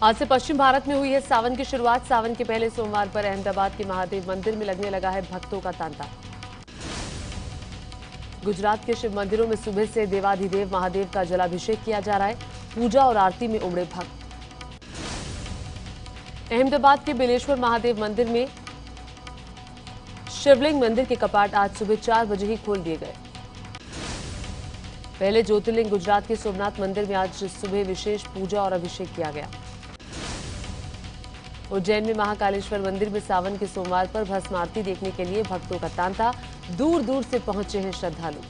आज से पश्चिम भारत में हुई है सावन की शुरुआत। सावन के पहले सोमवार पर अहमदाबाद के महादेव मंदिर में लगने लगा है भक्तों का तांता। गुजरात के शिव मंदिरों में सुबह से देवाधिदेव महादेव का जलाभिषेक किया जा रहा है। पूजा और आरती में उमड़े भक्त। अहमदाबाद के बेलेश्वर महादेव मंदिर में शिवलिंग मंदिर के कपाट आज सुबह 4 बजे ही खोल दिए गए। पहले ज्योतिर्लिंग गुजरात के सोमनाथ मंदिर में आज सुबह विशेष पूजा और अभिषेक किया गया। उज्जैन में महाकालेश्वर मंदिर में सावन के सोमवार पर भस्म आरती देखने के लिए भक्तों का तांता। दूर दूर से पहुंचे हैं श्रद्धालु।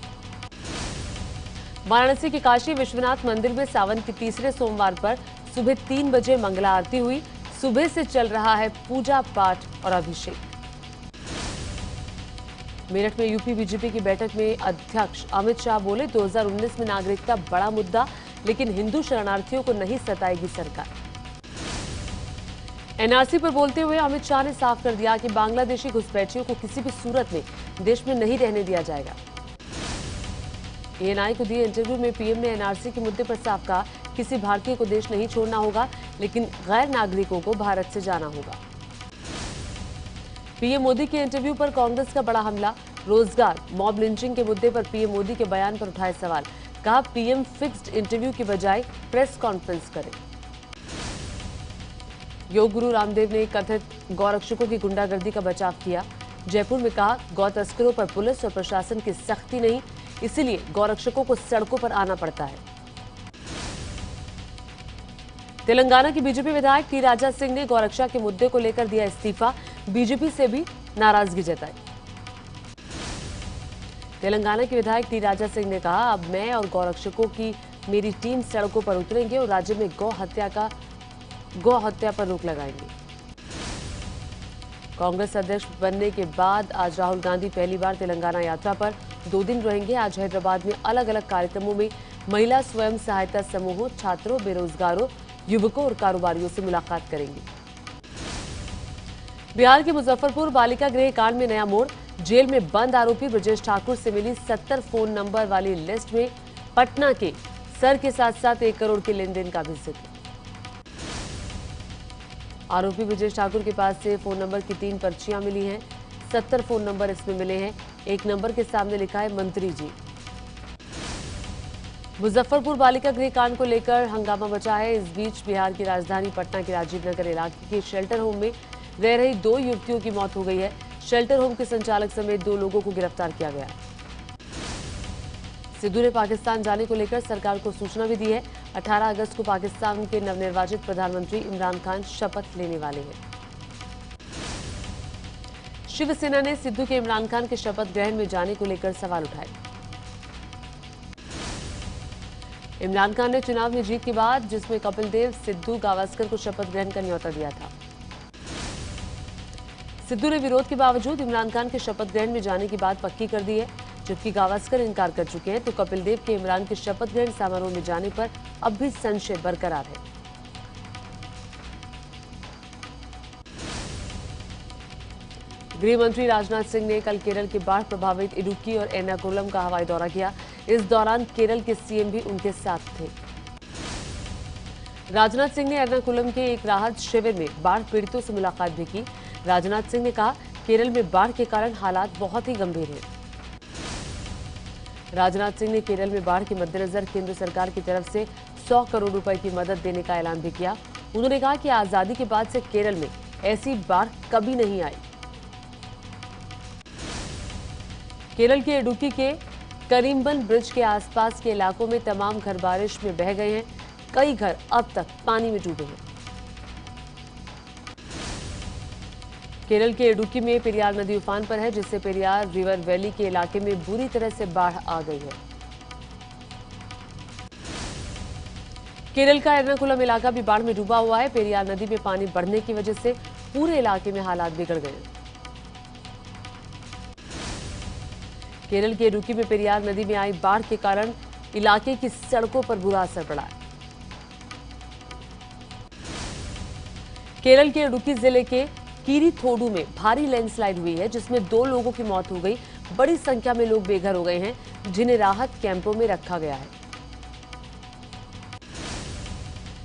वाराणसी के काशी विश्वनाथ मंदिर में सावन के तीसरे सोमवार पर सुबह 3 बजे मंगला आरती हुई। सुबह से चल रहा है पूजा पाठ और अभिषेक। मेरठ में यूपी बीजेपी की बैठक में अध्यक्ष अमित शाह बोले, 2019 में नागरिकता बड़ा मुद्दा, लेकिन हिंदू शरणार्थियों को नहीं सताएगी सरकार। एनआरसी पर बोलते हुए अमित शाह ने साफ कर दिया कि बांग्लादेशी घुसपैठियों को किसी भी सूरत में देश में नहीं रहने दिया जाएगा। एएनआई को दिए इंटरव्यू में पीएम ने एनआरसी के मुद्दे पर साफ कहा, किसी भारतीय को देश नहीं छोड़ना होगा, लेकिन गैर नागरिकों को भारत से जाना होगा। पीएम मोदी के इंटरव्यू पर कांग्रेस का बड़ा हमला। रोजगार, मॉब लिंचिंग के मुद्दे पर पीएम मोदी के बयान पर उठाए सवाल। कहा, पीएम फिक्स्ड इंटरव्यू की बजाय प्रेस कॉन्फ्रेंस करें। योग गुरु रामदेव ने कथित गौरक्षकों की गुंडागर्दी का बचाव किया। जयपुर में कहा, गौ तस्करों पर पुलिस और प्रशासन की सख्ती नहीं, इसीलिए गौरक्षकों को सड़कों पर आना पड़ता है। तेलंगाना की बीजेपी विधायक टी राजा सिंह ने गौरक्षा के मुद्दे को लेकर दिया इस्तीफा। बीजेपी से भी नाराजगी जताई। तेलंगाना के विधायक टी राजा सिंह ने कहा, अब मैं और गौरक्षकों की मेरी टीम सड़कों पर उतरेंगे और राज्य में गौ हत्या पर रोक लगाएंगे। कांग्रेस अध्यक्ष बनने के बाद आज राहुल गांधी पहली बार तेलंगाना यात्रा पर 2 दिन रहेंगे। आज हैदराबाद में अलग अलग कार्यक्रमों में महिला स्वयं सहायता समूहों, छात्रों, बेरोजगारों, युवकों और कारोबारियों से मुलाकात करेंगे। बिहार के मुजफ्फरपुर बालिका गृह कांड में नया मोड़। जेल में बंद आरोपी ब्रजेश ठाकुर से मिली 70 फोन नंबर वाली लिस्ट में पटना के सर के साथ साथ 1 करोड़ के लेन देन का भी जिक्र। आरोपी ब्रजेश ठाकुर के पास से फोन नंबर की 3 पर्चियां मिली हैं। 70 फोन नंबर इसमें मिले हैं। एक नंबर के सामने लिखा है मंत्री जी। मुजफ्फरपुर बालिका गृह कांड को लेकर हंगामा मचा है। इस बीच बिहार की राजधानी पटना के राजीव नगर इलाके के शेल्टर होम में रह रही 2 युवतियों की मौत हो गई है। शेल्टर होम के संचालक समेत 2 लोगों को गिरफ्तार किया गया है। सिद्धू ने पाकिस्तान जाने को लेकर सरकार को सूचना भी दी है। 18 अगस्त को पाकिस्तान के नवनिर्वाचित प्रधानमंत्री इमरान खान शपथ लेने वाले हैं। शिवसेना ने सिद्धू के इमरान खान के शपथ ग्रहण में जाने को लेकर सवाल उठाए। इमरान खान ने चुनाव में जीत के बाद, जिसमें कपिल देव, सिद्धू, गावस्कर को शपथ ग्रहण का न्योता दिया था। सिद्धू ने विरोध के बावजूद इमरान खान के शपथ ग्रहण में जाने की बात पक्की कर दी है, जबकि गावस्कर इनकार कर चुके हैं। तो कपिल देव के इमरान के शपथ ग्रहण समारोह में जाने पर अब भी संशय बरकरार है। गृह मंत्री राजनाथ सिंह ने कल केरल के बाढ़ प्रभावित इडुक्की और एर्नाकुलम का हवाई दौरा किया। इस दौरान केरल के सीएम भी उनके साथ थे। राजनाथ सिंह ने एर्नाकुलम के एक राहत शिविर में बाढ़ पीड़ितों से मुलाकात भी की। राजनाथ सिंह ने कहा, केरल में बाढ़ के कारण हालात बहुत ही गंभीर हैं। राजनाथ सिंह ने केरल में बाढ़ के मद्देनजर केंद्र सरकार की तरफ से 100 करोड़ रुपए की मदद देने का ऐलान भी किया। उन्होंने कहा कि आजादी के बाद से केरल में ऐसी बाढ़ कभी नहीं आई। केरल के इडुक्की के करीमबन ब्रिज के आसपास के इलाकों में तमाम घर बारिश में बह गए हैं। कई घर अब तक पानी में डूबे हैं। केरल के इडुक्की में पेरियार नदी उफान पर है, जिससे पेरियार रिवर वैली के इलाके में बुरी तरह से बाढ़ आ गई है। केरल का एर्नाकुलम इलाका भी बाढ़ में डूबा हुआ है। पेरियार नदी में पानी बढ़ने की वजह से पूरे इलाके में हालात बिगड़ गए हैं। केरल के इडुक्की में पेरियार नदी में आई बाढ़ के कारण इलाके की सड़कों पर बुरा असर पड़ा है। केरल के इडुक्की जिले के कीरीथोडू में भारी लैंडस्लाइड हुई है, जिसमें 2 लोगों की मौत हो गई। बड़ी संख्या में लोग बेघर हो गए हैं, जिन्हें राहत कैंपों में रखा गया है।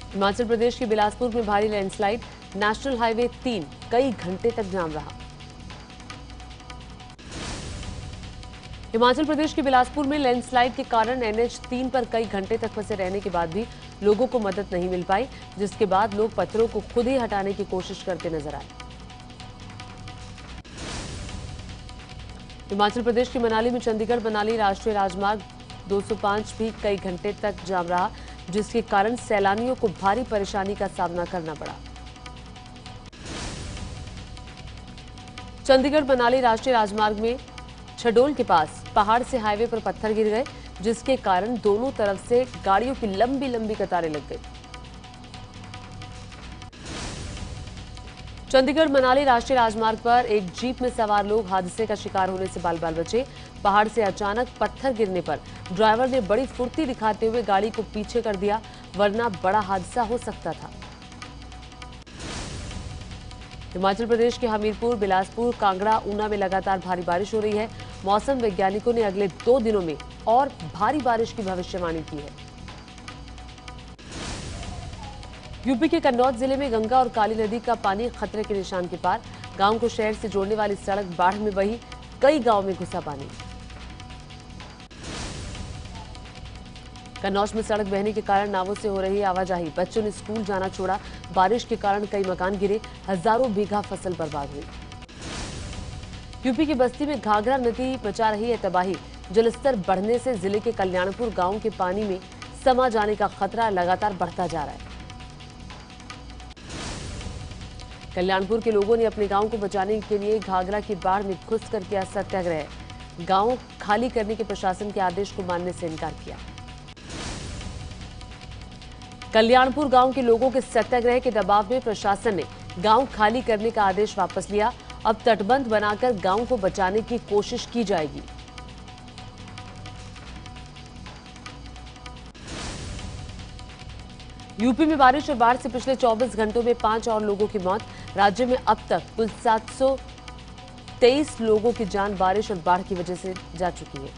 हिमाचल प्रदेश के बिलासपुर में भारी लैंडस्लाइड, नेशनल हाईवे 3 कई घंटे तक जाम रहा। हिमाचल प्रदेश के बिलासपुर में लैंडस्लाइड के कारण NH 3 पर कई घंटे तक फंसे रहने के बाद भी लोगों को मदद नहीं मिल पाई, जिसके बाद लोग पत्थरों को खुद ही हटाने की कोशिश करते नजर आए। हिमाचल प्रदेश के मनाली में चंडीगढ़ मनाली राष्ट्रीय राजमार्ग 205 भी कई घंटे तक जाम रहा, जिसके कारण सैलानियों को भारी परेशानी का सामना करना पड़ा। चंडीगढ़ मनाली राष्ट्रीय राजमार्ग में छडोल के पास पहाड़ से हाईवे पर पत्थर गिर गए, जिसके कारण दोनों तरफ से गाड़ियों की लंबी लंबी कतारें लग गई। चंडीगढ़ मनाली राष्ट्रीय राजमार्ग पर एक जीप में सवार लोग हादसे का शिकार होने से बाल बाल बचे। पहाड़ से अचानक पत्थर गिरने पर ड्राइवर ने बड़ी फुर्ती दिखाते हुए गाड़ी को पीछे कर दिया, वरना बड़ा हादसा हो सकता था। हिमाचल प्रदेश के हमीरपुर, बिलासपुर, कांगड़ा, ऊना में लगातार भारी बारिश हो रही है। मौसम वैज्ञानिकों ने अगले 2 दिनों में और भारी बारिश की भविष्यवाणी की है। यूपी के कन्नौज जिले में गंगा और काली नदी का पानी खतरे के निशान के पार। गांव को शहर से जोड़ने वाली सड़क बाढ़ में बही, कई गांव में घुसा पानी। कन्नौज में सड़क बहने के कारण नावों से हो रही आवाजाही, बच्चों ने स्कूल जाना छोड़ा। बारिश के कारण कई मकान गिरे, हजारों बीघा फसल बर्बाद हुई। यूपी की बस्ती में घाघरा नदी मचा रही है तबाही। जलस्तर बढ़ने से जिले के कल्याणपुर गांव के पानी में समा जाने का खतरा लगातार बढ़ता जा रहा है। कल्याणपुर के लोगों ने अपने गांव को बचाने के लिए घाघरा की बाढ़ में घुसकर किया सत्याग्रह। गांव खाली करने के प्रशासन के आदेश को मानने से इनकार किया। कल्याणपुर गांव के लोगों के सत्याग्रह के दबाव में प्रशासन ने गांव खाली करने का आदेश वापस लिया। अब तटबंध बनाकर गांव को बचाने की कोशिश की जाएगी। यूपी में बारिश और बाढ़ से पिछले 24 घंटों में 5 और लोगों की मौत। राज्य में अब तक कुल 723 लोगों की जान बारिश और बाढ़ की वजह से जा चुकी है।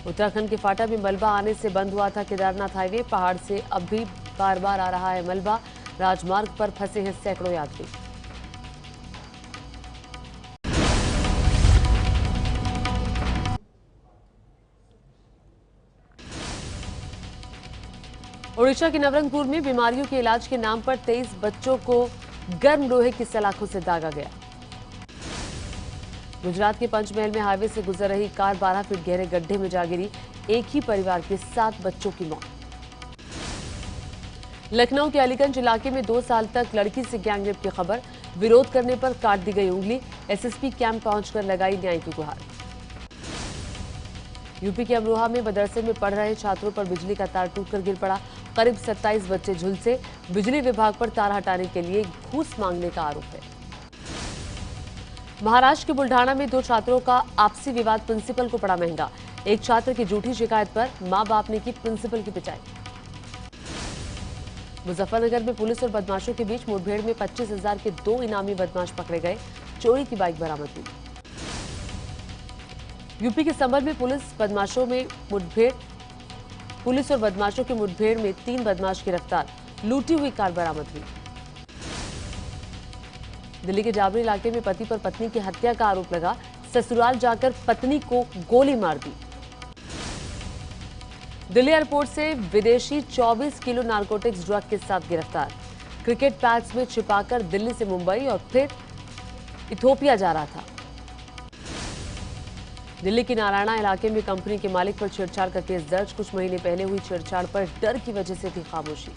उत्तराखंड के फाटा में मलबा आने से बंद हुआ था केदारनाथ हाईवे। पहाड़ से अब भी बार बार आ रहा है मलबा। राजमार्ग पर फंसे हैं सैकड़ों यात्री। ओडिशा के नवरंगपुर में बीमारियों के इलाज के नाम पर 23 बच्चों को गर्म लोहे की सलाखों से दागा गया। गुजरात के पंचमहल में हाईवे से गुजर रही कार 12 फीट गहरे गड्ढे में जा गिरी। एक ही परिवार के 7 बच्चों की मौत। लखनऊ के अलीगंज इलाके में 2 साल तक लड़की से गैंगरेप की खबर। विरोध करने पर काट दी गई उंगली। एसएसपी कैंप पहुंचकर लगाई न्याय की गुहार। यूपी के अमरोहा में मदरसे में पढ़ रहे छात्रों पर बिजली का तार टूटकर गिर पड़ा। करीब 27 बच्चे झुलसे। बिजली विभाग पर तार हटाने के लिए घूस मांगने का आरोप है। महाराष्ट्र के बुल्ढाना में 2 छात्रों का आपसी विवाद प्रिंसिपल को पड़ा महंगा। एक छात्र की झूठी शिकायत पर मां बाप ने की प्रिंसिपल की पिटाई। मुजफ्फरनगर में पुलिस और बदमाशों के बीच मुठभेड़ में 25,000 के 2 इनामी बदमाश पकड़े गए। चोरी की बाइक बरामद हुई। यूपी के संभल में पुलिस और बदमाशों की मुठभेड़ में 3 बदमाश गिरफ्तार। लूटी हुई कार बरामद हुई। दिल्ली के जाबरी इलाके में पति पर पत्नी की हत्या का आरोप लगा। ससुराल जाकर पत्नी को गोली मार दी। दिल्ली एयरपोर्ट से विदेशी 24 किलो नारकोटिक्स ड्रग के साथ गिरफ्तार। क्रिकेट पैड्स में छिपाकर दिल्ली से मुंबई और फिर इथोपिया जा रहा था। दिल्ली के नारायणा इलाके में कंपनी के मालिक पर छेड़छाड़ का केस दर्ज। कुछ महीने पहले हुई छेड़छाड़ पर डर की वजह से थी खामोशी।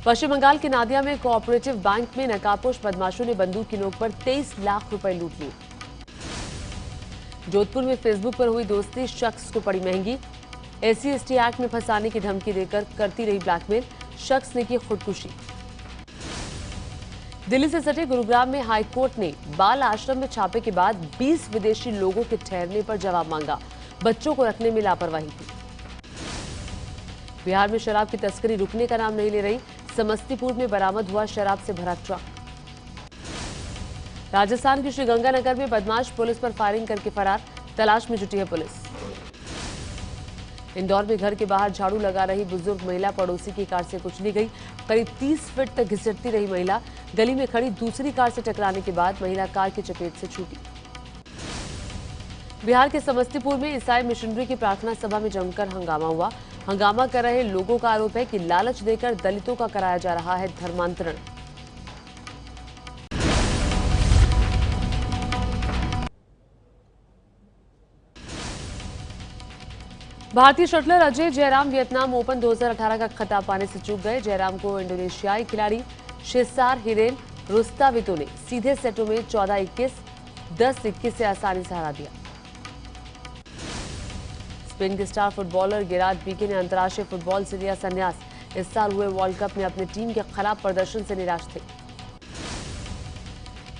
पश्चिम बंगाल के नादिया में कोऑपरेटिव बैंक में नकाबपोश बदमाशों ने बंदूक की नोक पर 23 लाख रुपए लूट लिए। जोधपुर में फेसबुक पर हुई दोस्ती शख्स को पड़ी महंगी। SC/ST एक्ट में फंसाने की धमकी देकर करती रही ब्लैकमेल। शख्स ने की खुदकुशी। दिल्ली से सटे गुरुग्राम में हाईकोर्ट ने बाल आश्रम में छापे के बाद 20 विदेशी लोगों के ठहरने पर जवाब मांगा। बच्चों को रखने में लापरवाही थी। बिहार में शराब की तस्करी रुकने का नाम नहीं ले रही। समस्तीपुर में बरामद हुआ शराब से भरा ट्रक। राजस्थान के श्रीगंगानगर में बदमाश पुलिस पर फायरिंग करके फरार। तलाश में जुटी है पुलिस। इंदौर में घर के बाहर झाड़ू लगा रही बुजुर्ग महिला पड़ोसी की कार से कुचली गई। करीब 30 फीट तक घिसटती रही महिला गली में खड़ी दूसरी कार से टकराने के बाद महिला कार की चपेट से छूटी। बिहार के समस्तीपुर में ईसाई मिशनरी की प्रार्थना सभा में जमकर हंगामा हुआ। हंगामा कर रहे लोगों का आरोप है कि लालच देकर दलितों का कराया जा रहा है धर्मांतरण। भारतीय shuttler Ajay Jairam Vietnam open 2018 का खिताब पाने से चूक गए। जयराम को इंडोनेशियाई खिलाड़ी शेसार हिरेन रुस्तावितो ने सीधे सेटों में 14-21, 10-21 से आसानी से हरा दिया। स्पेन के स्टार फुटबॉलर गेरार्ड पीके ने अंतर्राष्ट्रीय फुटबॉल से लिया संन्यास। इस साल हुए वर्ल्ड कप में अपनी टीम के खराब प्रदर्शन से निराश थे।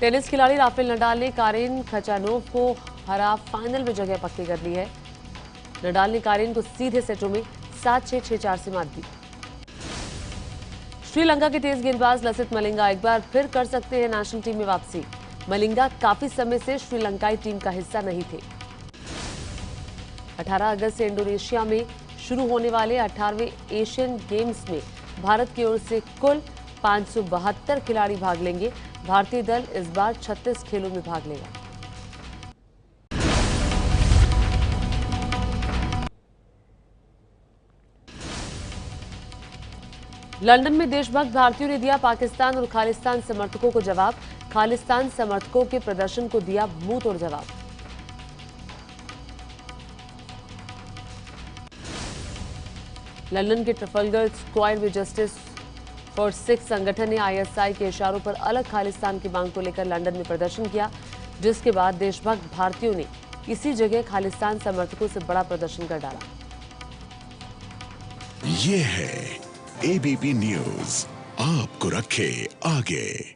टेनिस खिलाड़ी राफेल नडाल ने कारेन खचानोव को हरा फाइनल में जगह पक्की कर ली है। नडाल ने कारेन को सीधे सेटों में 7-6, 6-4 से मात दी। श्रीलंका के तेज गेंदबाज लसिथ मलिंगा एक बार फिर कर सकते हैं नेशनल टीम में वापसी। मलिंगा काफी समय से श्रीलंकाई टीम का हिस्सा नहीं थे। 18 अगस्त से इंडोनेशिया में शुरू होने वाले 18वें एशियन गेम्स में भारत की ओर से कुल 572 खिलाड़ी भाग लेंगे। भारतीय दल इस बार 36 खेलों में भाग लेगा। लंदन में देशभक्त भारतीयों ने दिया पाकिस्तान और खालिस्तान समर्थकों को जवाब। खालिस्तान समर्थकों के प्रदर्शन को दिया मुंह तोड़ जवाब। लंदन के ट्रफलगर स्क्वायर में जस्टिस फॉर सिख संगठन ने आईएसआई के इशारों पर अलग खालिस्तान की मांग को लेकर लंदन में प्रदर्शन किया, जिसके बाद देशभक्त भारतीयों ने इसी जगह खालिस्तान समर्थकों से बड़ा प्रदर्शन कर डाला। ये है एबीपी न्यूज, आपको रखे आगे।